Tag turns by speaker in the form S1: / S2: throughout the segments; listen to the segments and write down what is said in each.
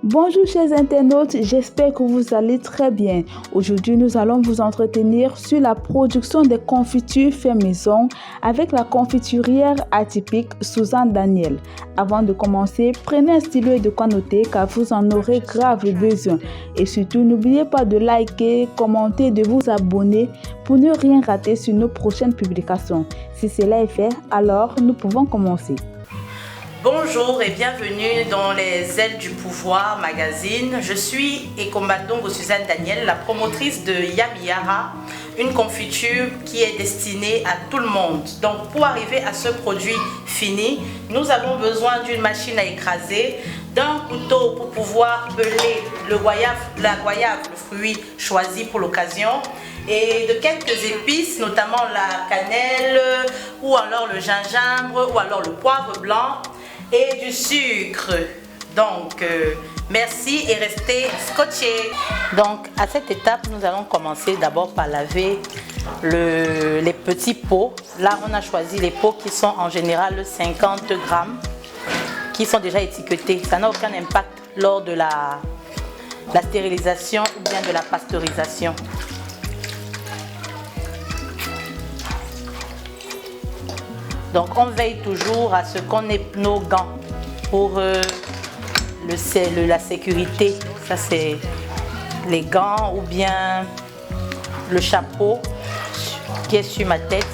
S1: Bonjour chers internautes, j'espère que vous allez très bien. Aujourd'hui, nous allons vous entretenir sur la production des confitures fait maison avec la confiturière atypique Suzanne Daniel. Avant de commencer, prenez un stylo et de quoi noter car vous en aurez grave besoin. Et surtout, n'oubliez pas de liker, commenter et de vous abonner pour ne rien rater sur nos prochaines publications. Si cela est fait, alors nous pouvons commencer.
S2: Bonjour et bienvenue dans les ailes du pouvoir magazine. Je suis Ekombadongo Suzanne Daniel, la promotrice de Yamiyara, une confiture qui est destinée à tout le monde. Donc pour arriver à ce produit fini, nous avons besoin d'une machine à écraser, d'un couteau pour pouvoir peler la goyave, le fruit choisi pour l'occasion, et de quelques épices, notamment la cannelle, ou alors le gingembre, ou alors le poivre blanc, et du sucre. Donc merci et restez scotchés. Donc à cette étape, nous allons commencer d'abord par laver les petits pots. Là on a choisi les pots qui sont en général 50 grammes, qui sont déjà étiquetés. Ça n'a aucun impact lors de la stérilisation ou bien de la pasteurisation. Donc on veille toujours à ce qu'on ait nos gants pour la sécurité. Ça c'est les gants ou bien le chapeau qui est sur ma tête,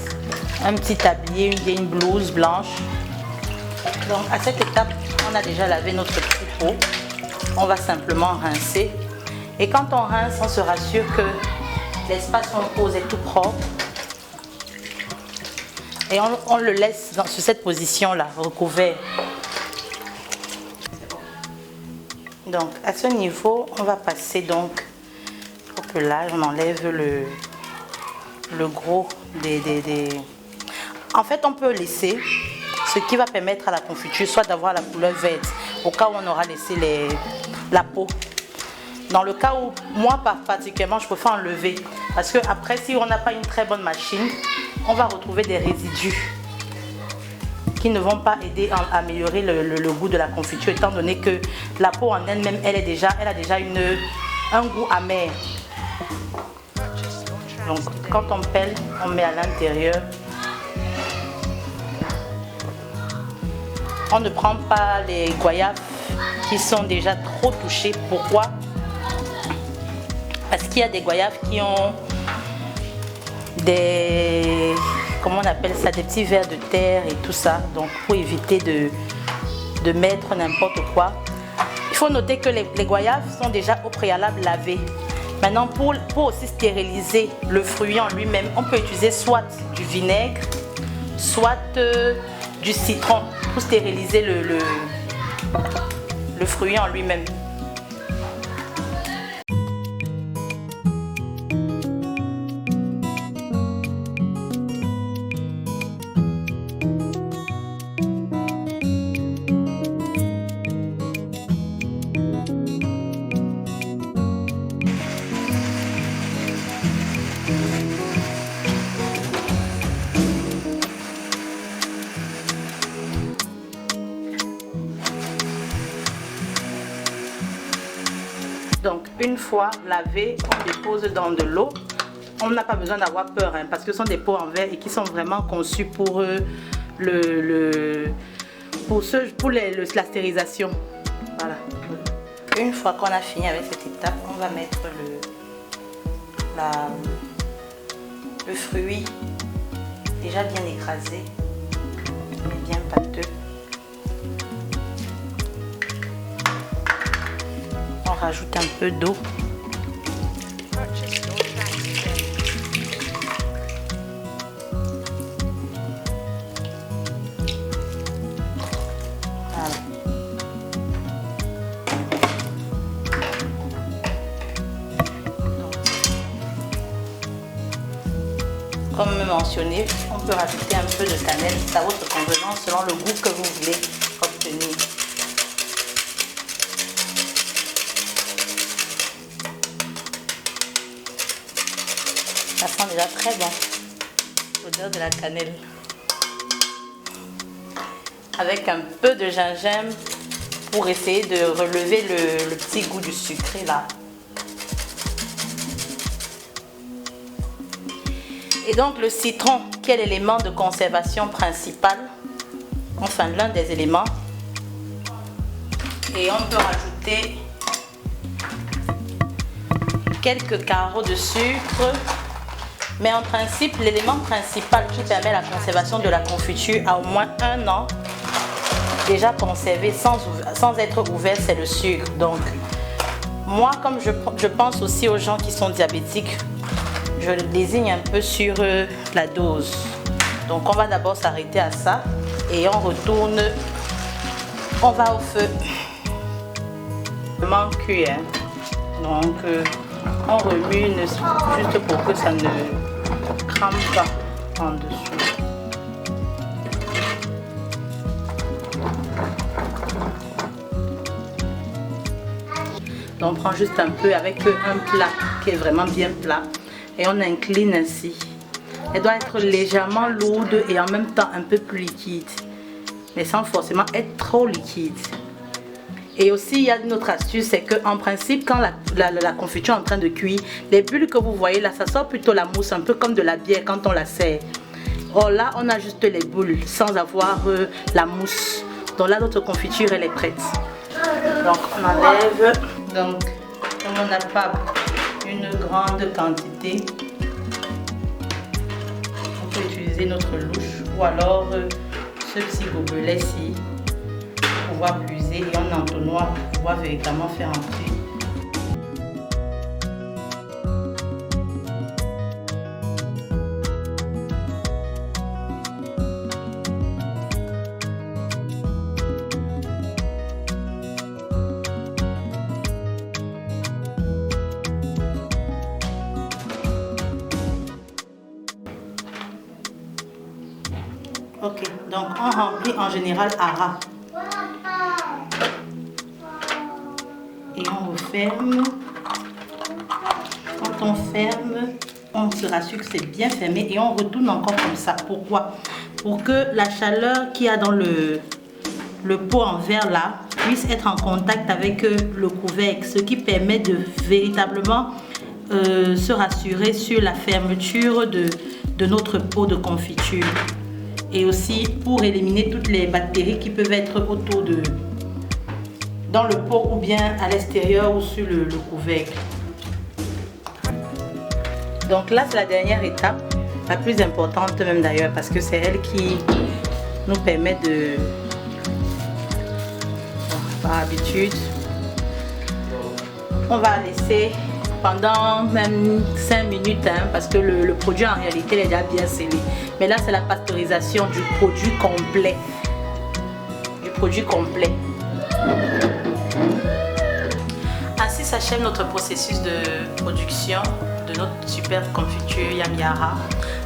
S2: un petit tablier, une blouse blanche. Donc à cette étape, on a déjà lavé notre petit pot. On va simplement rincer. Et quand on rince, on se rassure que l'espace où on pose est tout propre. Et on le laisse sur cette position-là, recouvert. Donc, à ce niveau, on va passer donc au pelage. On enlève le gros des... En fait, on peut laisser ce qui va permettre à la confiture soit d'avoir la couleur verte, au cas où on aura laissé la peau. Dans le cas où, moi particulièrement, je préfère enlever. Parce que après, si on n'a pas une très bonne machine, on va retrouver des résidus qui ne vont pas aider à améliorer le goût de la confiture, étant donné que la peau en elle-même, elle a déjà un goût amer. Donc, quand on pèle, on met à l'intérieur. On ne prend pas les goyaves qui sont déjà trop touchées. Pourquoi? Parce qu'il y a des goyaves qui ont des, comment on appelle ça, des petits vers de terre et tout ça. Donc pour éviter de mettre n'importe quoi, il faut noter que les goyaves sont déjà au préalable lavées. Maintenant pour aussi stériliser le fruit en lui-même, on peut utiliser soit du vinaigre, soit du citron pour stériliser le fruit en lui-même. Donc une fois lavé, on dépose dans de l'eau. On n'a pas besoin d'avoir peur parce que ce sont des pots en verre et qui sont vraiment conçus pour la stérilisation. Voilà. Une fois qu'on a fini avec cette étape, on va mettre le fruit déjà bien écrasé et bien pâteux. On rajoute un peu d'eau. Voilà. Comme mentionné, on peut rajouter un peu de cannelle à votre convenance selon le goût que vous voulez obtenir. Ça sent déjà très bon, l'odeur de la cannelle. Avec un peu de gingembre pour essayer de relever le petit goût du sucré là. Et donc le citron, qui est l'élément de conservation principal, enfin l'un des éléments. Et on peut rajouter quelques carreaux de sucre. Mais en principe, l'élément principal qui permet la conservation de la confiture à au moins 1 an, déjà conservé sans être ouvert, c'est le sucre. Donc, moi, comme je pense aussi aux gens qui sont diabétiques, je le désigne un peu sur la dose. Donc, on va d'abord s'arrêter à ça et on retourne, on va au feu. Vraiment cuit, hein. Donc, on remue juste pour que ça ne crame pas en dessous. Donc on prend juste un peu avec un plat qui est vraiment bien plat et on incline ainsi. Elle doit être légèrement lourde et en même temps un peu plus liquide, mais sans forcément être trop liquide. Et aussi, il y a une autre astuce, c'est qu'en principe, quand la confiture est en train de cuire, les bulles que vous voyez là, ça sort plutôt la mousse, un peu comme de la bière quand on la sert. Or là, on a juste les bulles, sans avoir la mousse. Donc là, notre confiture, elle est prête. Donc, on enlève. Donc, comme on n'a pas une grande quantité, on peut utiliser notre louche ou alors ce petit gobelet-ci. Pouvoir puiser et un entonnoir pour pouvoir véritablement faire entrer. Ok, donc on remplit en général à ras. Et on referme. Quand on ferme, on se rassure que c'est bien fermé et on retourne encore comme ça. Pourquoi? Pour que la chaleur qu'il y a dans le pot en verre là puisse être en contact avec le couvercle, ce qui permet de véritablement se rassurer sur la fermeture de notre pot de confiture. Et aussi pour éliminer toutes les bactéries qui peuvent être autour dans le pot ou bien à l'extérieur ou sur le couvercle. Donc là, c'est la dernière étape, la plus importante même d'ailleurs, parce que c'est elle qui nous permet de, par habitude, on va laisser pendant même 5 minutes, hein, parce que le produit en réalité est déjà bien scellé. Mais là, c'est la pasteurisation du produit complet. Ainsi s'achève notre processus de production de notre super confiture Yami-Yara.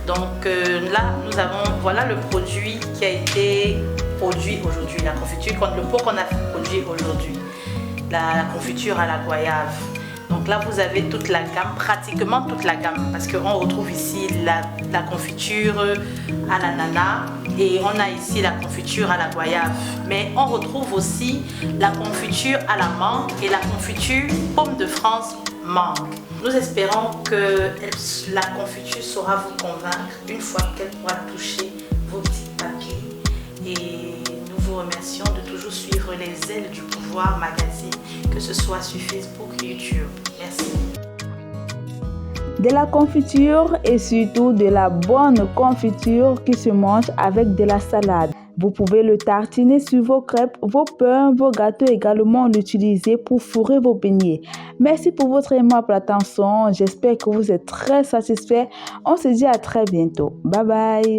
S2: Donc là, voilà le produit qui a été produit aujourd'hui, la confiture, le pot qu'on a produit aujourd'hui, la confiture à la goyave. Donc là, vous avez toute la gamme, pratiquement toute la gamme, parce qu'on retrouve ici la confiture à l'ananas et on a ici la confiture à la goyave. Mais on retrouve aussi la confiture à la mangue et la confiture pomme de France mangue. Nous espérons que la confiture saura vous convaincre une fois qu'elle pourra toucher vos petits papiers. Et nous vous remercions de toujours suivre les ailes du pouvoir magazine, que ce soit sur Facebook et YouTube. Merci.
S1: De la confiture et surtout de la bonne confiture qui se mange avec de la salade. Vous pouvez le tartiner sur vos crêpes, vos pains, vos gâteaux, également l'utiliser pour fourrer vos beignets. Merci pour votre aimable attention. J'espère que vous êtes très satisfaits. On se dit à très bientôt. Bye bye.